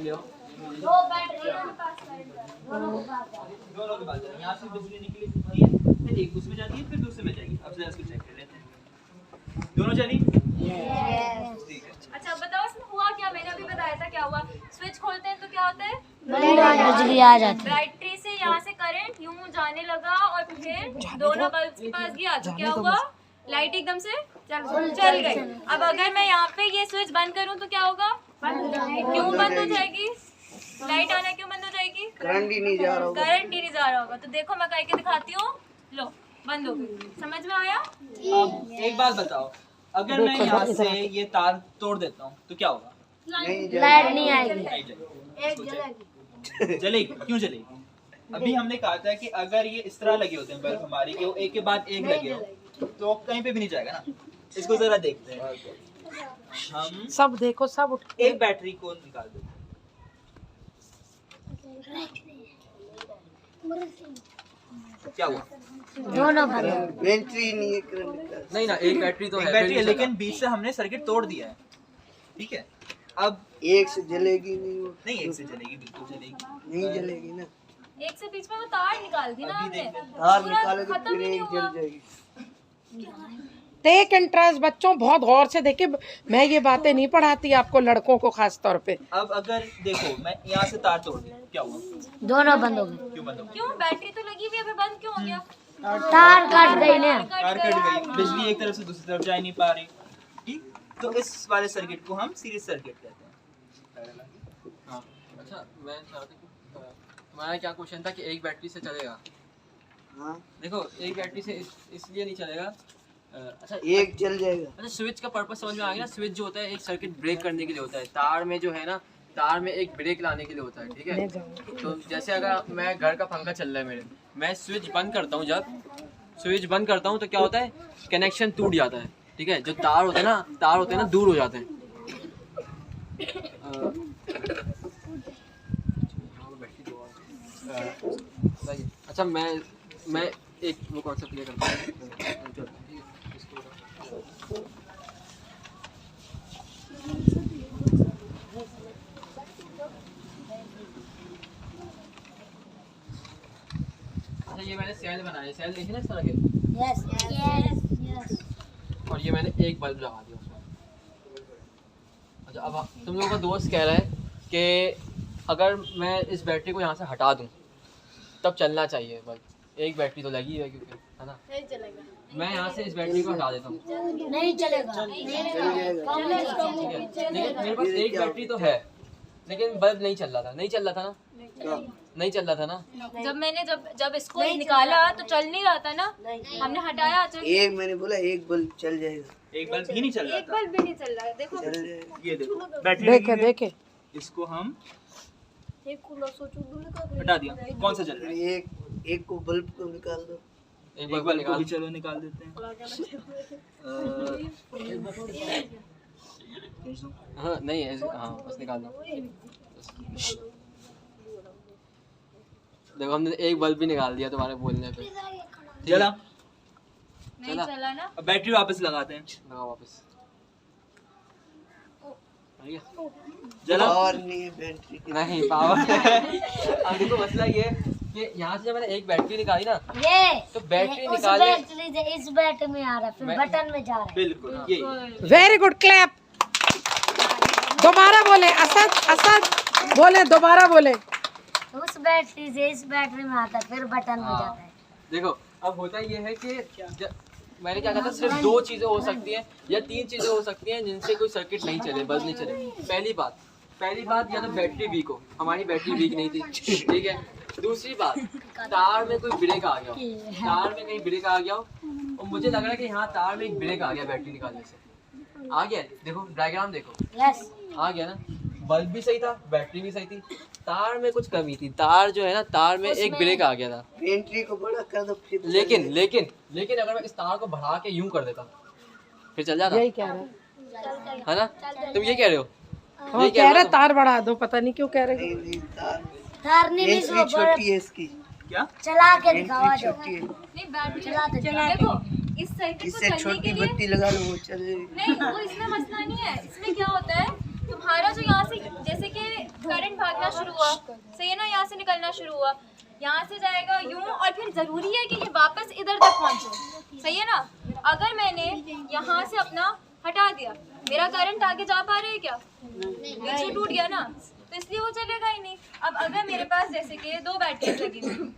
दो बैटरी दोनों के पास यहाँ से बिजली निकली है, फिर एक उसमें जाती है, फिर दूसरे में जाएगी। अब जरा इसको चेक कर लेते हैं। दोनों चली? ठीक है। अच्छा बताओ इसमें हुआ क्या? मैंने अभी बताया था क्या हुआ। स्विच खोलते हैं तो क्या होता है? बिजली आ जाती है। बैटरी से यहाँ से करंट यूं जाने लगा और फिर दोनों बल्ब के पास गया तो क्या हुआ? लाइट एकदम से चल गई। अब अगर मैं यहाँ पे ये स्विच बंद करूँ तो क्या होगा? क्यों बंद हो जाएगी? लाइट आना क्यों बंद हो जाएगी? करंट ही नहीं जा रहा होगा। करंट ही नहीं जा रहा होगा। तो देखो मैं करके दिखाती हूँ। लो बंद हो गई। समझ में आया? अब एक बात बताओ, अगर मैं यहाँ से ये तार तोड़ देता हूँ तो क्या होगा? लाइट नहीं आएगी। नहीं जलेगी। जलेगी? क्यों जलेगी? अभी हमने कहा था कि अगर ये इस तरह लगे होते हैं बल्ब हमारी कि वो एक के बाद एक लगे हो तो कहीं पे भी नहीं जाएगा ना। इसको जरा देखते हैं। हम सब देखो, सब उठ एक बैटरी को निकाल दो। क्या हुआ? दोनों बंद। बैटरी नहीं है, करंट नहीं ना, एक बैटरी तो एक है, बैटरी है फिर भी लेकिन बीच से हमने सर्किट तोड़ दिया है। ठीक है, अब एक से जलेगी नहीं वो। नहीं एक से चलेगी, बिल्कुल चलेगी। नहीं जलेगी ना। एक से बीच में वो तार निकाल दी ना अभी हमने। देख लेते तार पूरा निकाले तो खत्म फिर ही नहीं एक हुआ। जल जाएगी। टेक इंटरेस्ट बच्चों, बहुत गौर से देखे। मैं ये बातें नहीं पढ़ाती आपको, लड़कों को खास तौर पे। अब अगर देखो मैं यहाँ से तार तोड़ दिया, क्या हुआ? दोनों बंद हो गए। क्यों बंद हो गया? क्यों? बैटरी तो लगी हुई है, अभी बंद क्यों हो गया? तार कट गई ना। तार कट गई, बिजली एक तरफ से दूसरी तरफ जा ही नहीं पा रही। ठीक, तो इस वाले सर्किट को हम सीरीज सर्किट कहते हैं। हाँ। अच्छा, मैं चाह रहा था कि तुम्हारा क्या क्वेश्चन था कि एक बैटरी से चलेगा? हाँ, देखो, एक बैटरी से इसलिए नहीं चलेगा। अच्छा, एक जल जाएगा। अच्छा, स्विच का पर्पस समझ में आ गया ना? स्विच जो होता है एक सर्किट ब्रेक करने के लिए होता है। तार में जो है ना, तार में एक ब्रेक लाने के लिए होता है। ठीक है, तो जैसे अगर मैं घर का पंखा चल रहा है मेरे, मैं स्विच बंद करता हूँ, जब स्विच बंद करता हूँ तो क्या होता है? कनेक्शन टूट जाता है। ठीक है, जो तार होते हैं ना दूर हो जाते हैं। अच्छा, मैं एक वो कॉन्सेप्ट क्लियर करता हूँ। अच्छा, ये मैंने सेल बनाए, सेल देखे ना इस तरह के, यस। और ये मैंने एक बल्ब लगा दिया उसमें। अच्छा, अब तुम लोगों का दोस्त कह रहा है कि अगर मैं इस बैटरी को यहाँ से हटा दूँ तब चलना चाहिए बल्ब। एक बैटरी तो लगी है क्योंकि, है ना? नहीं चलेगा। मैं यहाँ से इस बैटरी को हटा देता हूँ, नहीं चलेगा। ठीक है, लेकिन मेरे पास एक बैटरी तो है, लेकिन बल्ब नहीं चल रहा था नहीं चल रहा था ना। जब इसको निकाला तो चल नहीं रहा था ना, हमने हटाया। एक मैंने बोला एक बल्ब चल जाएगा। एक बल्ब भी नहीं चल रहा एक था। बल्ब भी नहीं चल रहा है। देखो चल जाएगा। ये देखो बैटरी लगी देखे है। देखे। इसको हम सोचो हटा दिया। कौन सा चल रहा है? एक को बल्ब को निकाल दो। एक एक बल्ब बल्ब को निकाल। भी चलो निकाल देते हैं। हाँ नहीं है, हाँ बस निकाल दो। देखो, हमने एक बल्ब भी निकाल दिया तुम्हारे बोलने पे। चला, नहीं चला ना। अब बैटरी वापस लगाते हैं। लगाओ वापस। चला, और नहीं है बैटरी की। नहीं पावर अब देखो, मसला ये है कि यहाँ से जब मैंने एक बैटरी निकाली ना, ये तो बैटरी उस निकाले। बैटरी से इस बैटरी में आ रहा है, फिर बटन में जा रहा है। बिल्कुल ये वेरी गुड, क्लैप। दोबारा बोले असद बोले, दोबारा बोले। उस बैटरी से इस बैटरी में आता है, फिर बटन में जाता है। देखो, अब होता ये है कि मैंने क्या कहा था, सिर्फ दो चीजें हो सकती हैं या तीन चीजें हो सकती हैं जिनसे कोई सर्किट नहीं चले, बल्ब नहीं चले। पहली बात या तो बैटरी वीक हो, हमारी बैटरी वीक नहीं थी। ठीक है, दूसरी बात, तार में कोई ब्रेक आ गया हो, तार में कहीं ब्रेक आ गया हो, और मुझे लग रहा है कि यहाँ तार में एक ब्रेक आ गया बैटरी निकालने से। आ गया, देखो डायग्राम देखो, यस। आ गया ना। बल्ब भी सही था, बैटरी भी सही थी, तार में कुछ कमी थी। तार जो है ना, तार में एक ब्रेक आ गया था। बैटरी को बड़ा कर दो फिर। लेकिन अगर मैं इस तार को बढ़ा के यूं कर देता फिर चल जाता, यही कह रहे है ना? तुम ये कह रहे हो? हैं, कह रहे तार बढ़ा दो, पता नहीं क्यों कह रहे। नहीं, तार नहीं भी बैटरी छोटी है इसकी। क्या चला के दिखावा बैटरी जो। छोटी है। नहीं बैटरी चला दे। देखो इस सर्किट को इससे चलने छोटी के लिए बत्ती लगा लो वो चल जाएगी। नहीं, वो इसमें मसला नहीं है। इसमें क्या होता है, तुम्हारा जो यहाँ से जैसे कि करंट भागना शुरू हुआ, सही है ना, यहाँ से निकलना शुरू हुआ, यहाँ से जाएगा यूं और फिर जरूरी है कि ये वापस इधर तक पहुंचे, सही है ना। अगर मैंने यहाँ से अपना हटा दिया, मेरा करंट आगे जा पा रहा है क्या? नीचे टूट गया ना, तो इसलिए वो चलेगा ही नहीं। अब अगर मेरे पास जैसे कि 2 बैटरीज लगी हुई,